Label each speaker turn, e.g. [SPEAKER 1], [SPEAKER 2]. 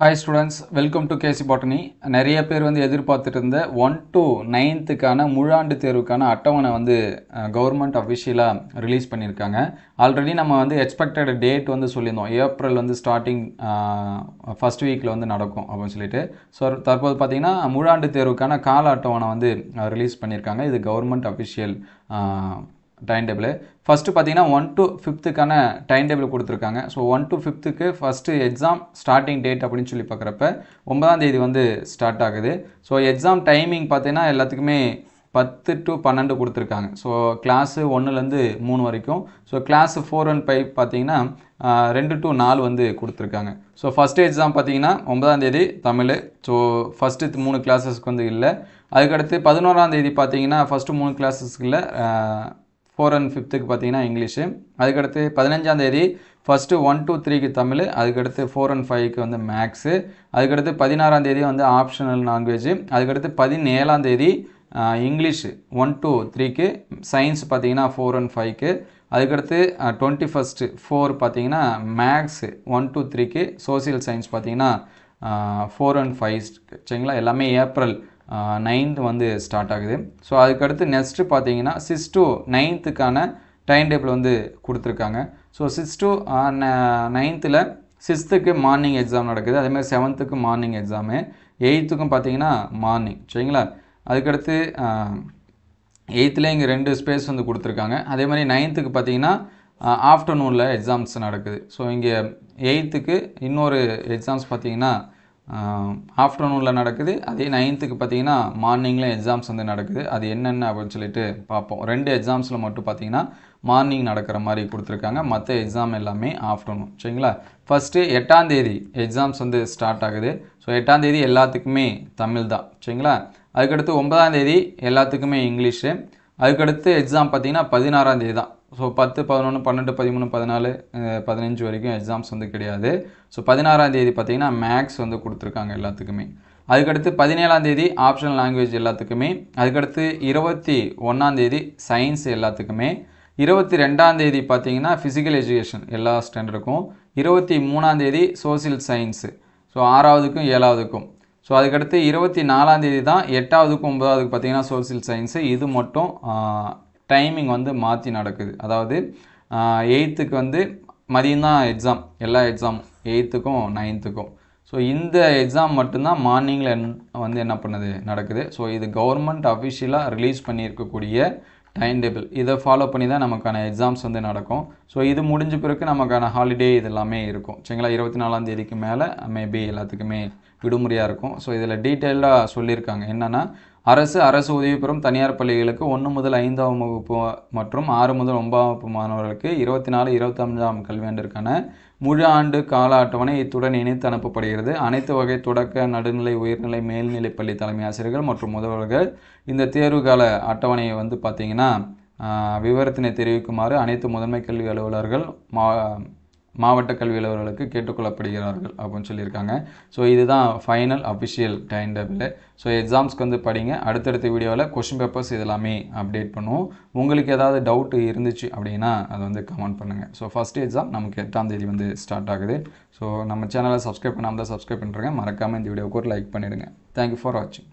[SPEAKER 1] Hi students, welcome to KC Botany. நிறைய பேர் வந்து எதிர்பார்த்துட்டு இருந்த 1 to 9th முழாண்டு தேர்வுக்கான அட்டவணை வந்து கவர்மெண்ட் அஃபிஷியலா ரிலீஸ் பண்ணியிருக்காங்க. ஆல்ரெடி நம்ம வந்து எக்ஸ்பெக்டட் டேட் வந்து சொல்லியிருந்தோம். ஏப்ரல் வந்து ஸ்டார்டிங் ஃபர்ஸ்ட் வீக்கில் வந்து நடக்கும் அப்படின்னு சொல்லிட்டு. ஸோ தற்போது பார்த்தீங்கன்னா முழாண்டு தேர்வுக்கான கால அட்டவணை வந்து ரிலீஸ் பண்ணியிருக்காங்க. இது government official time table. First பார்த்தீங்கன்னா 1 to 5th டைம் டேபிள் கொடுத்துருக்காங்க. So 1 to 5th first exam starting date அப்படின்னு சொல்லி பார்க்குறப்ப 9ஆம் தேதி வந்து ஸ்டார்ட் ஆகுது. ஸோ எக்ஸாம் டைமிங் பார்த்தீங்கன்னா எல்லாத்துக்குமே 10 to 12 கொடுத்துருக்காங்க. ஸோ கிளாஸு 1லேருந்து 3 வரைக்கும். ஸோ கிளாஸு 4 and 5 பார்த்தீங்கன்னா 2 to 4 வந்து கொடுத்துருக்காங்க. ஸோ ஃபஸ்ட்டு எக்ஸாம் பார்த்தீங்கன்னா 9ஆம் தேதி தமிழ். ஸோ ஃபஸ்ட்டு 3 கிளாஸஸ்க்கு வந்து இல்லை. அதுக்கடுத்து 11ஆம் தேதி பார்த்தீங்கன்னா ஃபஸ்ட்டு 3 கிளாஸஸ்க்கு இல்லை, 4 and 5th பார்த்தீங்கன்னா இங்கிலீஷு. அதுக்கடுத்து 15ஆம் தேதி ஃபஸ்ட்டு 1 to 3க்கு தமிழ், அதுக்கடுத்து 4 and 5க்கு வந்து மேக்ஸு, அதுக்கடுத்து 16ஆம் தேதி வந்து ஆப்ஷனல் லாங்குவேஜ், அதுக்கடுத்து 17ஆம் தேதி இங்கிலீஷு 1 to 3க்கு, சயின்ஸ் பார்த்தீங்கன்னா 4 and 5க்கு, அதுக்கடுத்து 21st 4 பார்த்தீங்கன்னா மேக்ஸு 1 to 3க்கு, சோசியல் சயின்ஸ் பார்த்தீங்கன்னா 4 and 5 சரிங்களா. எல்லாமே ஏப்ரல் 9th வந்து ஸ்டார்ட் ஆகுது. ஸோ அதுக்கடுத்து நெக்ஸ்ட்டு பார்த்தீங்கன்னா 6 to 9th டைம் டேபிள் வந்து கொடுத்துருக்காங்க. So 6 to 9th 6th morning exam நடக்குது. அதேமாதிரி 7th மார்னிங் எக்ஸாமு, 8th பார்த்தீங்கன்னா மார்னிங் சரிங்களா. அதுக்கடுத்து 8th இங்கே 2 ஸ்பேஸ் வந்து கொடுத்துருக்காங்க. அதே மாதிரி 9th பார்த்தீங்கன்னா ஆஃப்டர்நூனில் எக்ஸாம்ஸ் நடக்குது. ஸோ இங்கே 8th இன்னொரு எக்ஸாம்ஸ் பார்த்தீங்கன்னா ஆஃப்டர்நூனில் நடக்குது. அதே 9th பார்த்தீங்கன்னா மார்னிங்கில் எக்ஸாம்ஸ் வந்து நடக்குது. அது என்னென்ன அப்படின்னு சொல்லிட்டு பார்ப்போம். 2 எக்ஸாம்ஸில் மட்டும் பார்த்தீங்கன்னா மார்னிங் நடக்கிற மாதிரி கொடுத்துருக்காங்க. மற்ற எக்ஸாம் எல்லாமே ஆஃப்டர்நூன் சரிங்களா. ஃபஸ்ட்டு 8ஆம் தேதி எக்ஸாம்ஸ் வந்து ஸ்டார்ட் ஆகுது. ஸோ 8ஆம் தேதி எல்லாத்துக்குமே தமிழ் தான் சரிங்களா. அதுக்கடுத்து 9ஆம் தேதி எல்லாத்துக்குமே இங்கிலீஷு. அதுக்கடுத்து எக்ஸாம் பார்த்தீங்கன்னா 16ஆம் தேதி தான். ஸோ 10, 11, 12, 13, 14, 15 வரைக்கும் எக்ஸாம்ஸ் வந்து கிடையாது. ஸோ 16ஆம் தேதி பார்த்தீங்கன்னா மேக்ஸ் வந்து கொடுத்துருக்காங்க எல்லாத்துக்குமே. அதுக்கடுத்து 17ஆம் தேதி ஆப்ஷனல் லாங்குவேஜ் எல்லாத்துக்குமே. அதுக்கடுத்து 21ஆம் தேதி சயின்ஸ் எல்லாத்துக்குமே. 22ஆம் தேதி பார்த்தீங்கன்னா ஃபிசிக்கல் எஜுகேஷன் எல்லா ஸ்டாண்டர்டுக்கும். 23ஆம் தேதி சோசியல் சயின்ஸு, ஸோ 6வதுக்கும் 7வதுக்கும். ஸோ அதுக்கடுத்து 24ஆம் தேதி தான் 8வதுக்கும் 9வதுக்கு பார்த்தீங்கன்னா சோசியல் சயின்ஸு. இது மட்டும் டைமிங் வந்து மாற்றி நடக்குது. அதாவது 8th வந்து மதியம் தான் எக்ஸாம், எல்லா எக்ஸாமும் 8th 9th. ஸோ இந்த எக்ஸாம் மட்டும்தான் மார்னிங்கில் வந்து என்ன பண்ணுது நடக்குது. ஸோ இது கவர்மெண்ட் அஃபிஷியலாக ரிலீஸ் பண்ணியிருக்கக்கூடிய டைம் டேபிள். இதை ஃபாலோ பண்ணி தான் நமக்கான எக்ஸாம்ஸ் வந்து நடக்கும். ஸோ இது முடிஞ்ச பிறகு நமக்கான ஹாலிடே இது எல்லாமே இருக்கும் சரிங்களா. 24ஆம் தேதிக்கு மேலே மேபி எல்லாத்துக்குமே விடுமுறையாக இருக்கும். ஸோ இதில் டீட்டெயிலாக சொல்லியிருக்காங்க என்னென்னா, அரசு உதவி பெறும் தனியார் பள்ளிகளுக்கு 1 முதல் 5ஆம் வகுப்பு மற்றும் 6 முதல் 9ஆம் வகுப்பு மாணவர்களுக்கு 24-25ஆம் கல்வியாண்டிற்கான முழு ஆண்டு கால அட்டவணை இத்துடன் இணைத்து அனுப்பப்படுகிறது. அனைத்து வகை தொடக்க, நடுநிலை, உயர்நிலை, மேல்நிலைப் பள்ளி தலைமை ஆசிரியர்கள் மற்றும் முதல்வர்கள் இந்த தேர்வு கால அட்டவணையை வந்து பார்த்திங்கன்னா விவரத்தினை தெரிவிக்குமாறு அனைத்து முதன்மை கல்வி அலுவலர்கள் மாவட்ட கல்வி அலுவலர்களுக்கு கேட்டுக்கொள்ளப்படுகிறார்கள் அப்படின்னு சொல்லியிருக்காங்க. ஸோ இதுதான் final official time table. So எக்ஸாம்ஸ்க்கு வந்து படிங்க. அடுத்தடுத்த வீடியோவில் கொஷின் பேப்பர்ஸ் இதெல்லாமே அப்டேட் பண்ணுவோம். உங்களுக்கு ஏதாவது டவுட் இருந்துச்சு அப்படின்னா அதை வந்து கமெண்ட் பண்ணுங்கள். ஸோ ஃபஸ்ட் எக்ஸாம் நமக்கு 8ஆம் தேதி வந்து ஸ்டார்ட் ஆகுது. ஸோ நம்ம சேனலை சப்ஸ்கிரைப் பண்ணாமல் தான் சப்ஸ்கிரைப் பண்ணுறேங்க. மறக்காமல் இந்த வீடியோவுக்கு ஒரு லைக் பண்ணிவிடுங்க. தேங்க்யூ ஃபார் வாட்சிங்.